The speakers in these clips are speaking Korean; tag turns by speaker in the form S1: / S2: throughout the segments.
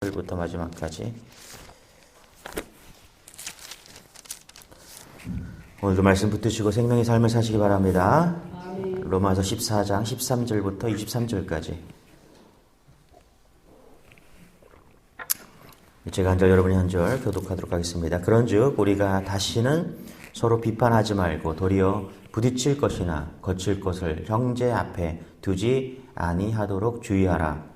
S1: 1절부터 마지막까지 오늘도 말씀 붙드시고 생명의 삶을 사시기 바랍니다. 로마서 14장 13절부터 23절까지 제가 한 절 여러분이 한 절 교독하도록 하겠습니다. 그런즉 우리가 다시는 서로 비판하지 말고 도리어 부딪힐 것이나 거칠 것을 형제 앞에 두지 아니하도록 주의하라.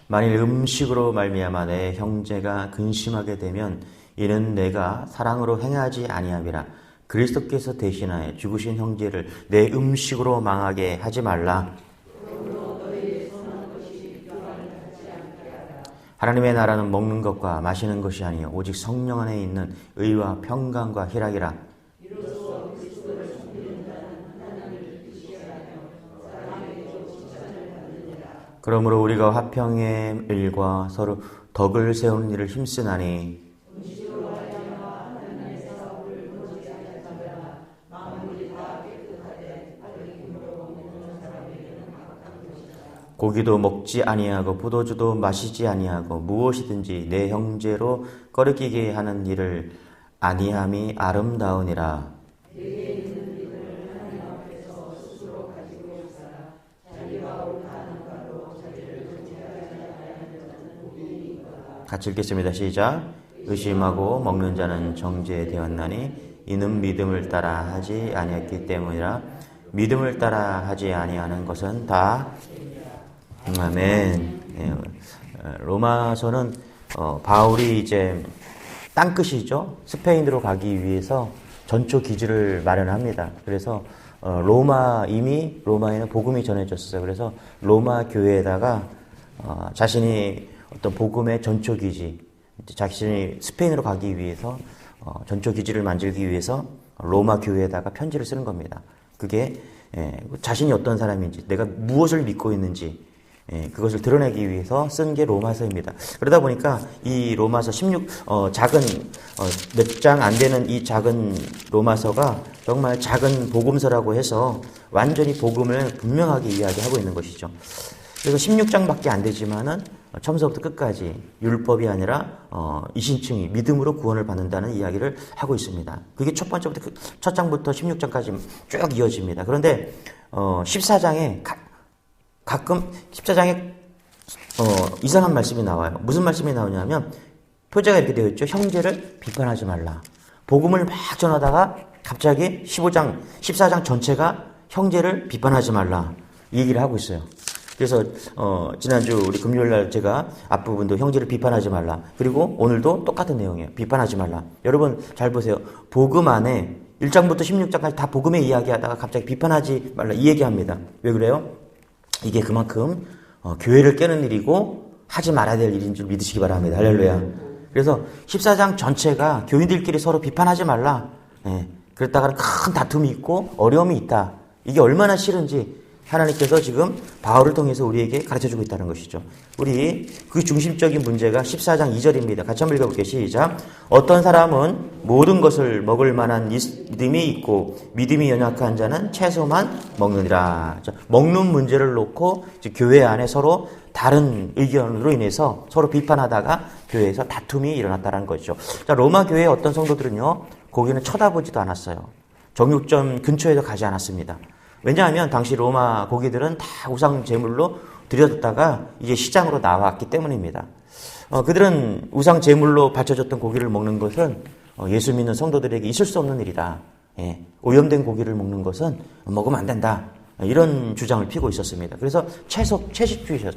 S1: 만일 음식으로 말미암아 내 형제가 근심하게 되면 이는 내가 사랑으로 행하지 아니함이라. 그리스도께서 대신하여 죽으신 형제를 내 음식으로 망하게 하지 말라. 하나님의 나라는 먹는 것과 마시는 것이 아니요 오직 성령 안에 있는 의와 평강과 희락이라. 그러므로 우리가 화평의 일과 서로 덕을 세우는 일을 힘쓰나니 고기도 먹지 아니하고 포도주도 마시지 아니하고 무엇이든지 내 형제로 꺼리끼게 하는 일을 아니함이 아름다우니라. 같이 읽겠습니다. 시작. 의심하고 먹는 자는 정죄되었나니 이는 믿음을 따라 하지 아니했기 때문이라. 믿음을 따라 하지 아니하는 것은 다 아멘. 로마서는 바울이 이제 땅끝이죠. 스페인으로 가기 위해서 전초 기지를 마련합니다. 그래서 이미 로마에는 복음이 전해졌어요. 그래서 로마 교회에다가 자신이 어떤 복음의 전초 기지, 자신이 스페인으로 가기 위해서 전초 기지를 만들기 위해서 로마 교회에다가 편지를 쓰는 겁니다. 그게 자신이 어떤 사람인지, 내가 무엇을 믿고 있는지 그것을 드러내기 위해서 쓴 게 로마서입니다. 그러다 보니까 이 로마서 작은 몇 장 안 되는 이 작은 로마서가 정말 작은 복음서라고 해서 완전히 복음을 분명하게 이야기하고 있는 것이죠. 그래서 16장밖에 안 되지만은 처음서부터 끝까지 율법이 아니라 이신층이 믿음으로 구원을 받는다는 이야기를 하고 있습니다. 그게 첫 번째부터 첫 장부터 16장까지 쭉 이어집니다. 그런데 14장에 가끔 14장에 이상한 말씀이 나와요. 무슨 말씀이 나오냐면 표제가 이렇게 되어 있죠. 형제를 비판하지 말라. 복음을 막 전하다가 갑자기 14장 전체가 형제를 비판하지 말라. 이 얘기를 하고 있어요. 그래서 지난주 우리 금요일날 제가 앞부분도 형제를 비판하지 말라. 그리고 오늘도 똑같은 내용이에요. 비판하지 말라. 여러분 잘 보세요. 복음 안에 1장부터 16장까지 다 복음의 이야기하다가 갑자기 비판하지 말라 이 얘기합니다. 왜 그래요? 이게 그만큼 교회를 깨는 일이고 하지 말아야 될 일인 줄 믿으시기 바랍니다. 할렐루야. 그래서 14장 전체가 교인들끼리 서로 비판하지 말라. 그랬다가 큰 다툼이 있고 어려움이 있다. 이게 얼마나 싫은지 하나님께서 지금 바울을 통해서 우리에게 가르쳐주고 있다는 것이죠. 우리 그 중심적인 문제가 14장 2절입니다. 같이 한번 읽어볼게요. 시작. 어떤 사람은 모든 것을 먹을 만한 믿음이 있고 믿음이 연약한 자는 채소만 먹느니라. 먹는 문제를 놓고 교회 안에 서로 다른 의견으로 인해서 서로 비판하다가 교회에서 다툼이 일어났다는 거죠. 자, 로마 교회의 어떤 성도들은요, 거기는 쳐다보지도 않았어요. 정육점 근처에도 가지 않았습니다. 왜냐하면 당시 로마 고기들은 다 우상 제물로 들여뒀다가 이제 시장으로 나왔기 때문입니다. 그들은 우상 제물로 바쳐졌던 고기를 먹는 것은 예수 믿는 성도들에게 있을 수 없는 일이다. 오염된 고기를 먹는 것은 먹으면 안 된다. 이런 주장을 피고 있었습니다. 그래서 채식주의죠.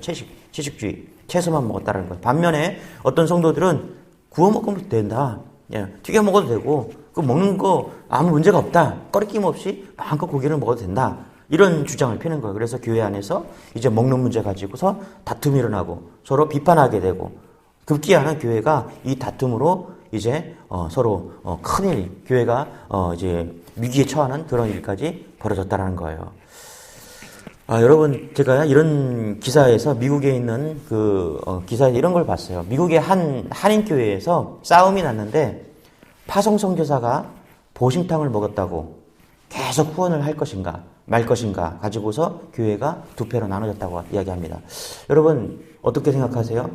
S1: 채식주의. 채소만 먹었다는 것. 반면에 어떤 성도들은 구워 먹으면 된다. 튀겨 먹어도 되고 그 먹는 거 아무 문제가 없다. 꺼리낌 없이 마음껏 고기를 먹어도 된다. 이런 주장을 펴는 거예요. 그래서 교회 안에서 이제 먹는 문제 가지고서 다툼이 일어나고 서로 비판하게 되고 급기야는 교회가 이 다툼으로 이제 서로 큰일, 교회가 이제 위기에 처하는 그런 일까지 벌어졌다는 거예요. 여러분, 제가 이런 기사에서 미국에 있는 기사에 이런 걸 봤어요. 미국의 한인교회에서 싸움이 났는데 파송 선교사가 보신탕을 먹었다고 계속 후원을 할 것인가 말 것인가 가지고서 교회가 두 패로 나눠졌다고 이야기합니다. 여러분 어떻게 생각하세요?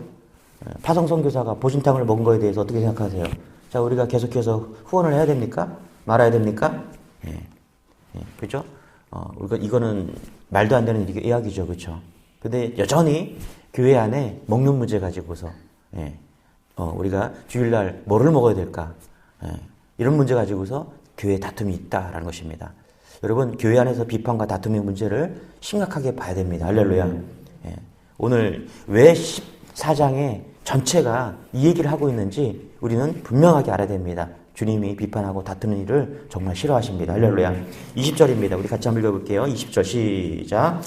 S1: 파송 선교사가 보신탕을 먹은 거에 대해서 어떻게 생각하세요? 자, 우리가 계속해서 후원을 해야 됩니까? 말아야 됩니까? 그죠? 이거는 말도 안 되는 이야기죠. 그죠? 근데 여전히 교회 안에 먹는 문제 가지고서, 우리가 주일날 뭐를 먹어야 될까? 이런 문제 가지고서 교회에 다툼이 있다라는 것입니다. 여러분, 교회 안에서 비판과 다툼의 문제를 심각하게 봐야 됩니다. 할렐루야. 오늘 왜 14장의 전체가 이 얘기를 하고 있는지 우리는 분명하게 알아야 됩니다. 주님이 비판하고 다투는 일을 정말 싫어하십니다. 할렐루야. 20절입니다. 우리 같이 한번 읽어볼게요. 20절 시작.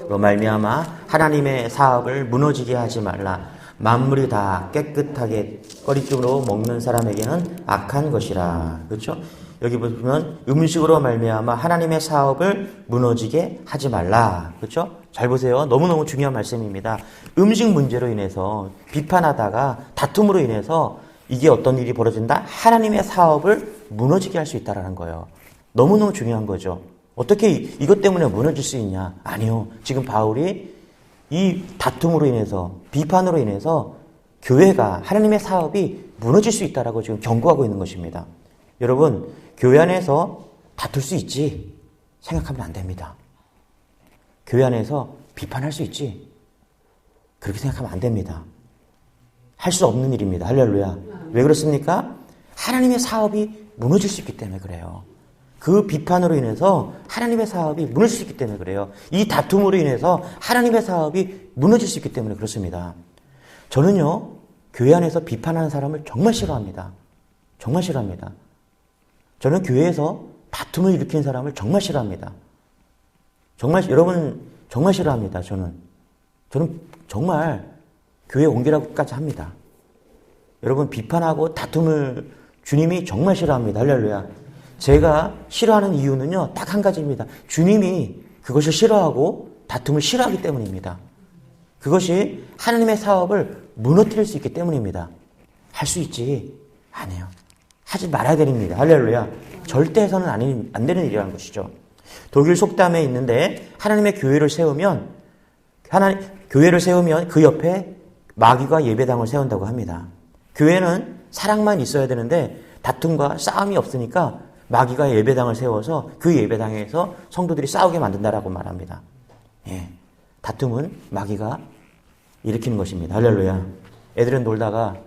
S1: 말미암아 하나님의 사업을 무너지게 하지 말라. 만물이 다 깨끗하게 꺼리낌으로 먹는 사람에게는 악한 것이라. 그렇죠? 여기 보면 음식으로 말미암아 하나님의 사업을 무너지게 하지 말라. 그렇죠? 잘 보세요. 너무너무 중요한 말씀입니다. 음식 문제로 인해서 비판하다가 다툼으로 인해서 이게 어떤 일이 벌어진다? 하나님의 사업을 무너지게 할 수 있다는 거예요. 너무너무 중요한 거죠. 어떻게 이것 때문에 무너질 수 있냐? 아니요. 지금 바울이 이 다툼으로 인해서 비판으로 인해서 교회가 하나님의 사업이 무너질 수 있다라고 지금 경고하고 있는 것입니다. 여러분, 교회 안에서 다툴 수 있지 생각하면 안 됩니다. 교회 안에서 비판할 수 있지 그렇게 생각하면 안 됩니다. 할 수 없는 일입니다. 할렐루야. 왜 그렇습니까? 하나님의 사업이 무너질 수 있기 때문에 그래요. 그 비판으로 인해서 하나님의 사업이 무너질 수 있기 때문에 그래요. 이 다툼으로 인해서 하나님의 사업이 무너질 수 있기 때문에 그렇습니다. 저는요, 교회 안에서 비판하는 사람을 정말 싫어합니다. 정말 싫어합니다. 저는 교회에서 다툼을 일으키는 사람을 정말 싫어합니다. 정말, 여러분, 정말 싫어합니다. 저는 정말 교회 옮기라고까지 합니다. 여러분, 비판하고 다툼을 주님이 정말 싫어합니다. 할렐루야. 제가 싫어하는 이유는요, 딱 한 가지입니다. 주님이 그것을 싫어하고 다툼을 싫어하기 때문입니다. 그것이 하나님의 사업을 무너뜨릴 수 있기 때문입니다. 할 수 있지? 안 해요. 하지 말아야 됩니다. 할렐루야. 절대 해서는 안 되는 일이라는 것이죠. 독일 속담에 있는데 하나님의 교회를 세우면 그 옆에 마귀가 예배당을 세운다고 합니다. 교회는 사랑만 있어야 되는데 다툼과 싸움이 없으니까 마귀가 예배당을 세워서 그 예배당에서 성도들이 싸우게 만든다라고 말합니다. 다툼은 마귀가 일으키는 것입니다. 할렐루야. 애들은 놀다가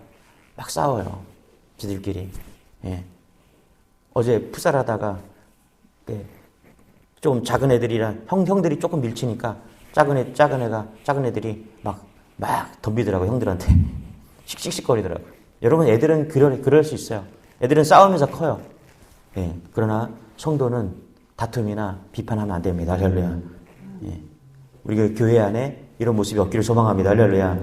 S1: 막 싸워요. 지들끼리. 어제 풋살하다가 좀 작은 애들이랑 형들이 조금 밀치니까 작은 애들이 막 덤비더라고. 형들한테 씩씩거리더라고. 여러분, 애들은 그럴 수 있어요. 애들은 싸우면서 커요. 그러나 성도는 다툼이나 비판하면 안 됩니다. 할렐루야. 우리가 교회 안에 이런 모습이 없기를 소망합니다. 할렐루야.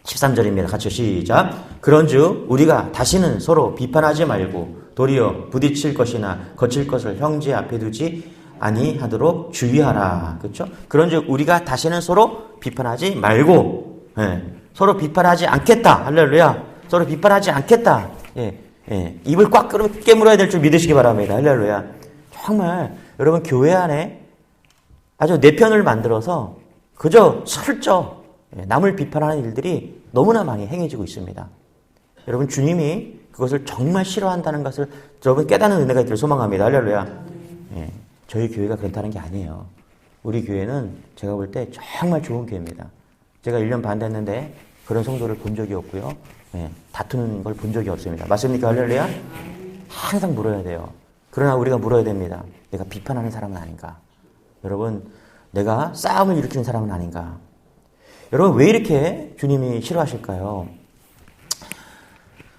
S1: 13절입니다. 같이 시작. 그런즉 우리가 다시는 서로 비판하지 말고 도리어 부딪힐 것이나 거칠 것을 형제 앞에 두지 아니하도록 주의하라. 그렇죠? 그런즉 우리가 다시는 서로 비판하지 말고 서로 비판하지 않겠다. 할렐루야. 서로 비판하지 않겠다. 입을 꽉 깨물어야 될 줄 믿으시기 바랍니다. 할렐루야. 정말 여러분, 교회 안에 아주 내 편을 만들어서 그저 슬쩍 남을 비판하는 일들이 너무나 많이 행해지고 있습니다. 여러분, 주님이 그것을 정말 싫어한다는 것을 여러분 깨닫는 은혜가 있기를 소망합니다. 할렐루야. 저희 교회가 그렇다는 게 아니에요. 우리 교회는 제가 볼 때 정말 좋은 교회입니다. 제가 1년 반 됐는데 그런 성도를 본 적이 없고요. 다투는 걸 본 적이 없습니다. 맞습니까? 할렐루야? 항상 물어야 돼요. 그러나 우리가 물어야 됩니다. 내가 비판하는 사람은 아닌가? 여러분, 내가 싸움을 일으키는 사람은 아닌가? 여러분, 왜 이렇게 주님이 싫어하실까요?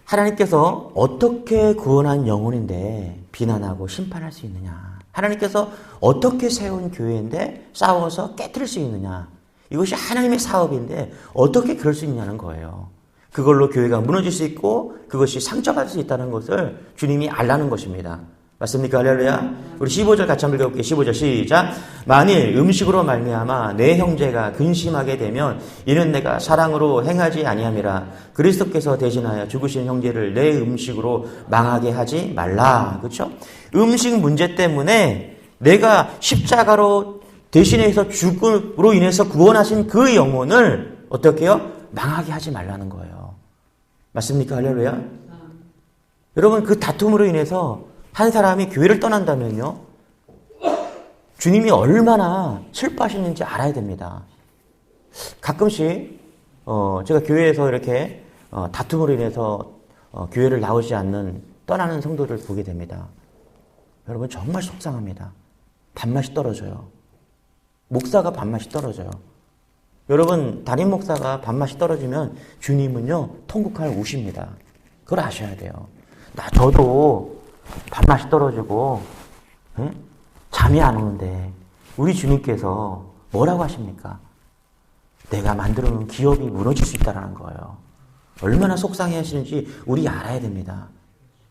S1: 하나님께서 어떻게 구원한 영혼인데 비난하고 심판할 수 있느냐? 하나님께서 어떻게 세운 교회인데 싸워서 깨뜨릴 수 있느냐? 이것이 하나님의 사업인데 어떻게 그럴 수 있냐는 거예요. 그걸로 교회가 무너질 수 있고 그것이 상처받을 수 있다는 것을 주님이 알라는 것입니다. 맞습니까? 할렐루야. 우리 15절 같이 한번 읽어볼게요. 15절 시작. 만일 음식으로 말미암아 내 형제가 근심하게 되면 이는 내가 사랑으로 행하지 아니함이라. 그리스도께서 대신하여 죽으신 형제를 내 음식으로 망하게 하지 말라. 그렇죠? 음식 문제 때문에 내가 십자가로 대신해서 죽음으로 인해서 구원하신 그 영혼을 어떻게 해요? 망하게 하지 말라는 거예요. 맞습니까? 할렐루야. 여러분, 그 다툼으로 인해서 한 사람이 교회를 떠난다면요, 주님이 얼마나 슬퍼하시는지 알아야 됩니다. 가끔씩 제가 교회에서 이렇게 다툼으로 인해서 교회를 나오지 않는 떠나는 성도를 보게 됩니다. 여러분, 정말 속상합니다. 밥맛이 떨어져요. 목사가 밥맛이 떨어져요. 여러분, 담임 목사가 밥맛이 떨어지면 주님은요, 통곡하여 우십니다. 그걸 아셔야 돼요. 저도 밥맛이 떨어지고 잠이 안 오는데 우리 주님께서 뭐라고 하십니까? 내가 만들어 놓은 기업이 무너질 수 있다는 거예요. 얼마나 속상해 하시는지 우리 알아야 됩니다.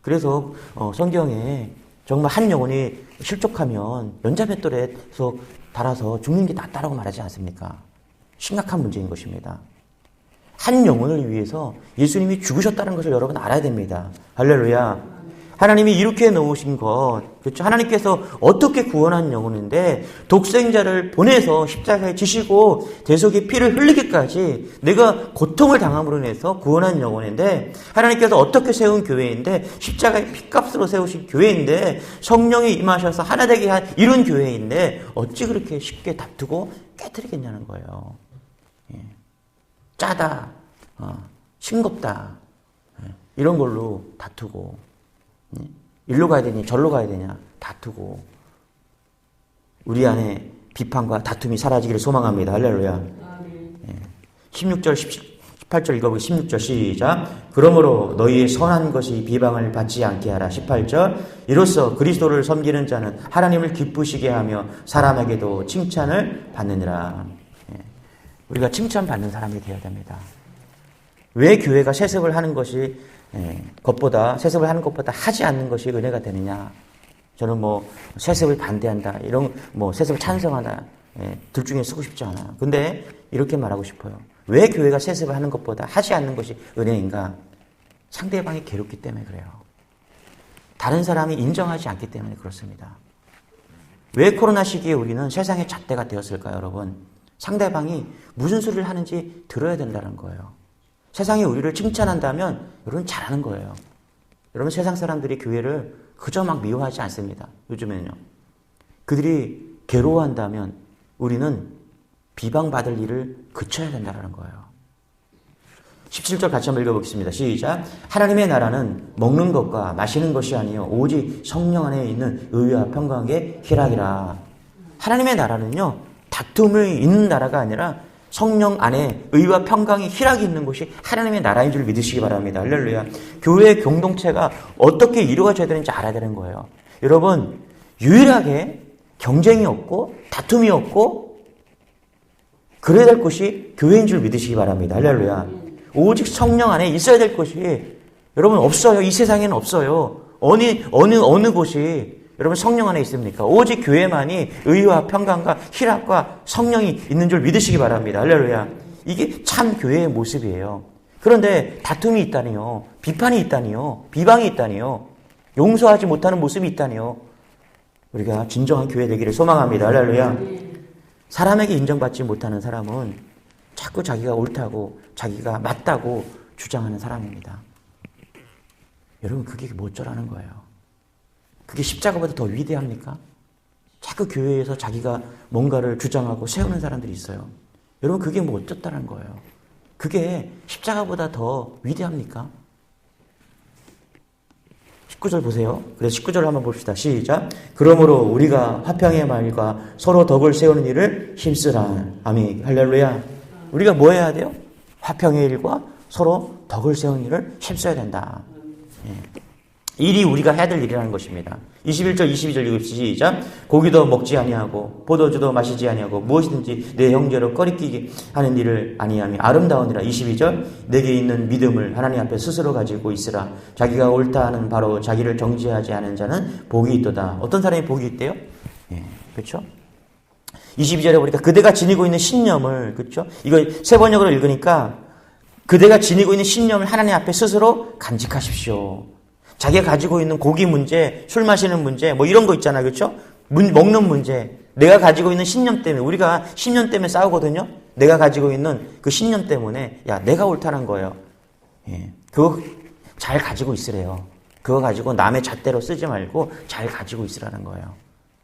S1: 그래서 성경에 정말 한 영혼이 실족하면 연자맷돌에서 달아서 죽는 게 낫다라고 말하지 않습니까? 심각한 문제인 것입니다. 한 영혼을 위해서 예수님이 죽으셨다는 것을 여러분 알아야 됩니다. 할렐루야. 하나님이 이렇게 놓으신 것, 그렇죠? 하나님께서 어떻게 구원한 영혼인데 독생자를 보내서 십자가에 지시고 대속의 피를 흘리기까지 내가 고통을 당함으로 인해서 구원한 영혼인데 하나님께서 어떻게 세운 교회인데 십자가의 피값으로 세우신 교회인데 성령이 임하셔서 하나 되게 이룬 교회인데 어찌 그렇게 쉽게 다투고 깨뜨리겠냐는 거예요. 짜다, 싱겁다, 이런 걸로 다투고 일로 가야 되니 절로 가야 되냐 다투고 우리 안에 비판과 다툼이 사라지기를 소망합니다. 할렐루야. 16절 18절 읽어보기 16절 시작. 그러므로 너희의 선한 것이 비방을 받지 않게 하라. 18절 이로써 그리스도를 섬기는 자는 하나님을 기쁘시게 하며 사람에게도 칭찬을 받느니라. 우리가 칭찬받는 사람이 되어야 됩니다. 왜 교회가 세습을 하는 것이 세습을 하는 것보다 하지 않는 것이 은혜가 되느냐? 저는 세습을 반대한다, 이런 세습을 찬성한다, 둘 중에 쓰고 싶지 않아요. 근데 이렇게 말하고 싶어요. 왜 교회가 세습을 하는 것보다 하지 않는 것이 은혜인가? 상대방이 괴롭기 때문에 그래요. 다른 사람이 인정하지 않기 때문에 그렇습니다. 왜 코로나 시기에 우리는 세상의 잣대가 되었을까요, 여러분? 상대방이 무슨 소리를 하는지 들어야 된다는 거예요. 세상이 우리를 칭찬한다면 여러분 잘하는 거예요. 여러분, 세상 사람들이 교회를 그저 막 미워하지 않습니다. 요즘에는요. 그들이 괴로워한다면 우리는 비방받을 일을 그쳐야 된다는 거예요. 17절 같이 한번 읽어보겠습니다. 시작. 하나님의 나라는 먹는 것과 마시는 것이 아니요 오직 성령 안에 있는 의와 평강의 희락이라. 하나님의 나라는요, 다툼이 있는 나라가 아니라 성령 안에 의와 평강이 희락이 있는 곳이 하나님의 나라인 줄 믿으시기 바랍니다. 할렐루야. 교회의 공동체가 어떻게 이루어져야 되는지 알아야 되는 거예요. 여러분, 유일하게 경쟁이 없고 다툼이 없고 그래야 될 곳이 교회인 줄 믿으시기 바랍니다. 할렐루야. 오직 성령 안에 있어야 될 곳이 여러분 없어요. 이 세상에는 없어요. 어느 곳이 여러분 성령 안에 있습니까? 오직 교회만이 의와 평강과 희락과 성령이 있는 줄 믿으시기 바랍니다. 할렐루야. 이게 참 교회의 모습이에요. 그런데 다툼이 있다니요. 비판이 있다니요. 비방이 있다니요. 용서하지 못하는 모습이 있다니요. 우리가 진정한 교회 되기를 소망합니다. 할렐루야. 사람에게 인정받지 못하는 사람은 자꾸 자기가 옳다고 자기가 맞다고 주장하는 사람입니다. 여러분, 그게 뭐 어쩌라는 거예요. 그게 십자가보다 더 위대합니까? 자꾸 교회에서 자기가 뭔가를 주장하고 세우는 사람들이 있어요. 여러분, 그게 뭐 어쩌다는 거예요. 그게 십자가보다 더 위대합니까? 19절 보세요. 그래서 19절 한번 봅시다. 시작. 그러므로 우리가 화평의 말과 서로 덕을 세우는 일을 힘쓰라. 아멘. 할렐루야. 우리가 뭐 해야 돼요? 화평의 일과 서로 덕을 세우는 일을 힘써야 된다. 일이 우리가 해야 될 일이라는 것입니다. 21절, 22절 읽읍시다. 시작. 고기도 먹지 아니하고 포도주도 마시지 아니하고 무엇이든지 내 형제로 꺼리끼게 하는 일을 아니하며 아름다우니라. 22절. 내게 있는 믿음을 하나님 앞에 스스로 가지고 있으라. 자기가 옳다 하는 바로 자기를 정죄하지 않은 자는 복이 있도다. 어떤 사람이 복이 있대요? 예, 그렇죠? 22절에 보니까 그대가 지니고 있는 신념을, 그렇죠? 이거 세 번역으로 읽으니까 그대가 지니고 있는 신념을 하나님 앞에 스스로 간직하십시오. 자기가 가지고 있는 고기 문제, 술 마시는 문제, 뭐 이런 거 있잖아요. 그렇죠? 먹는 문제. 내가 가지고 있는 신념 때문에, 우리가 신념 때문에 싸우거든요. 내가 가지고 있는 그 신념 때문에, 야, 내가 옳다는 거예요. 예. 그거 잘 가지고 있으래요. 그거 가지고 남의 잣대로 쓰지 말고 잘 가지고 있으라는 거예요.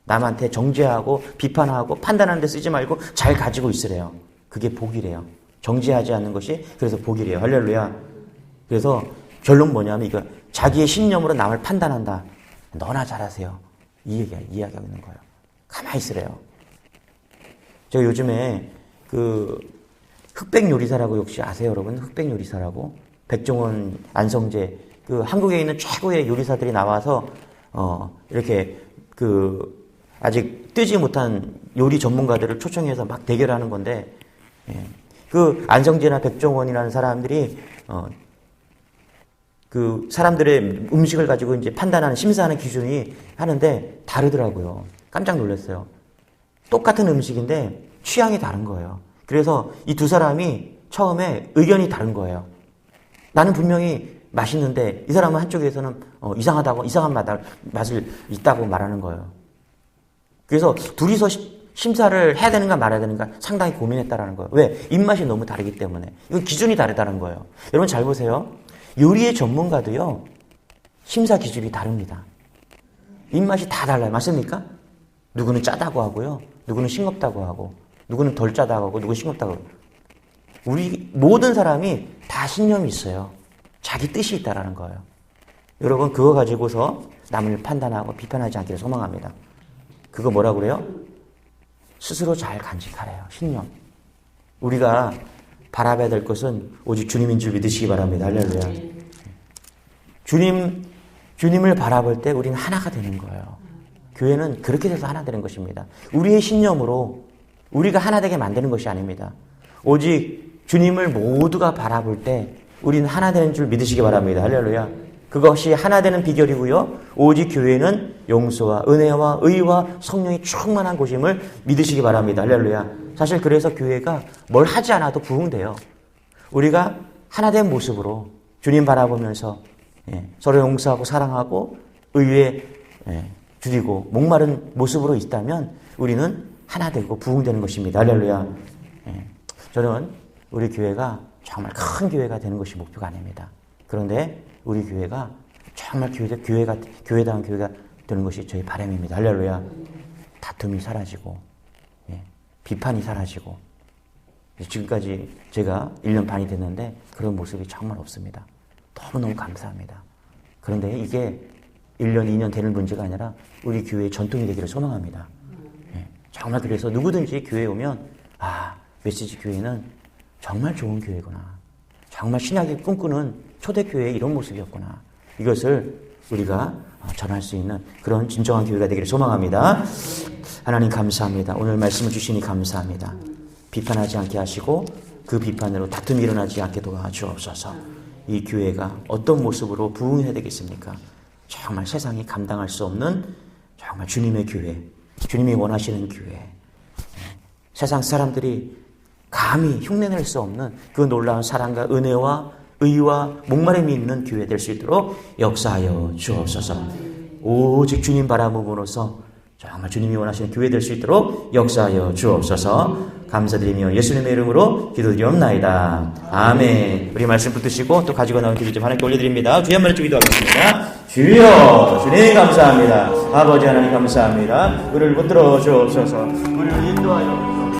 S1: 남한테 정죄하고 비판하고 판단하는 데 쓰지 말고 잘 가지고 있으래요. 그게 복이래요. 정죄하지 않는 것이 그래서 복이래요. 할렐루야. 그래서 결론 뭐냐면 이거 자기의 신념으로 남을 판단한다. 너나 잘하세요. 이 이야기하고 있는 거예요. 가만히 있으래요. 제가 요즘에 그 흑백 요리사라고 혹시 아세요, 여러분? 흑백 요리사라고 백종원, 안성재 그 한국에 있는 최고의 요리사들이 나와서 이렇게 그 아직 뜨지 못한 요리 전문가들을 초청해서 막 대결하는 건데, 예. 그 안성재나 백종원이라는 사람들이 그 사람들의 음식을 가지고 이제 판단하는 심사하는 기준이 하는데 다르더라고요. 깜짝 놀랐어요. 똑같은 음식인데 취향이 다른 거예요. 그래서 이 두 사람이 처음에 의견이 다른 거예요. 나는 분명히 맛있는데 이 사람은 한쪽에서는 이상하다고, 이상한 맛을 있다고 말하는 거예요. 그래서 둘이서 심사를 해야 되는가 말아야 되는가 상당히 고민했다라는 거예요. 왜? 입맛이 너무 다르기 때문에. 이건 기준이 다르다는 거예요. 여러분 잘 보세요. 요리의 전문가도요, 심사 기준이 다릅니다. 입맛이 다 달라요. 맞습니까? 누구는 짜다고 하고요. 누구는 싱겁다고 하고, 누구는 덜 짜다고 하고, 누구는 싱겁다고 하고. 우리 모든 사람이 다 신념이 있어요. 자기 뜻이 있다라는 거예요. 여러분 그거 가지고서 남을 판단하고 비판하지 않기를 소망합니다. 그거 뭐라고 그래요? 스스로 잘 간직하래요. 신념. 우리가 바라봐야 될 것은 오직 주님인 줄 믿으시기 바랍니다. 할렐루야. 주님을 바라볼 때 우리는 하나가 되는 거예요. 교회는 그렇게 돼서 하나 되는 것입니다. 우리의 신념으로 우리가 하나 되게 만드는 것이 아닙니다. 오직 주님을 모두가 바라볼 때 우리는 하나 되는 줄 믿으시기 바랍니다. 할렐루야. 그것이 하나 되는 비결이고요. 오직 교회는 용서와 은혜와 의와 성령이 충만한 곳임을 믿으시기 바랍니다. 할렐루야. 사실 그래서 교회가 뭘 하지 않아도 부흥돼요. 우리가 하나 된 모습으로 주님 바라보면서 서로 용서하고 사랑하고 의에 줄이고 목마른 모습으로 있다면 우리는 하나 되고 부흥되는 것입니다. 할렐루야. 저는 우리 교회가 정말 큰 교회가 되는 것이 목표가 아닙니다. 그런데 우리 교회가 정말 교회다운 교회가 되는 것이 저희 바람입니다. 할렐루야. 다툼이 사라지고, 비판이 사라지고, 지금까지 제가 1년 반이 됐는데 그런 모습이 정말 없습니다. 너무너무 감사합니다. 그런데 이게 1년, 2년 되는 문제가 아니라 우리 교회의 전통이 되기를 소망합니다. 정말 그래서 누구든지 교회에 오면, 메시지 교회는 정말 좋은 교회구나. 정말 신약이 꿈꾸는 초대교회의 이런 모습이었구나. 이것을 우리가 전할 수 있는 그런 진정한 교회가 되기를 소망합니다. 하나님 감사합니다. 오늘 말씀을 주시니 감사합니다. 비판하지 않게 하시고 그 비판으로 다툼이 일어나지 않게 도와주옵소서. 이 교회가 어떤 모습으로 부흥해야 되겠습니까? 정말 세상이 감당할 수 없는 정말 주님의 교회, 주님이 원하시는 교회, 세상 사람들이 감히 흉내낼 수 없는 그 놀라운 사랑과 은혜와 의와 목마름이 있는 교회 될 수 있도록 역사하여 주옵소서. 오직 주님 바라봄으로써 정말 주님이 원하시는 교회 될 수 있도록 역사하여 주옵소서. 감사드리며 예수님의 이름으로 기도드리옵나이다. 아멘. 우리 말씀 붙드시고 또 가지고 나온 기도 좀 하나님께 올려드립니다. 주여 한번 기도하겠습니다. 주여, 주님 감사합니다. 아버지 하나님 감사합니다. 우리를 붙들어 주옵소서. 우리를 인도하여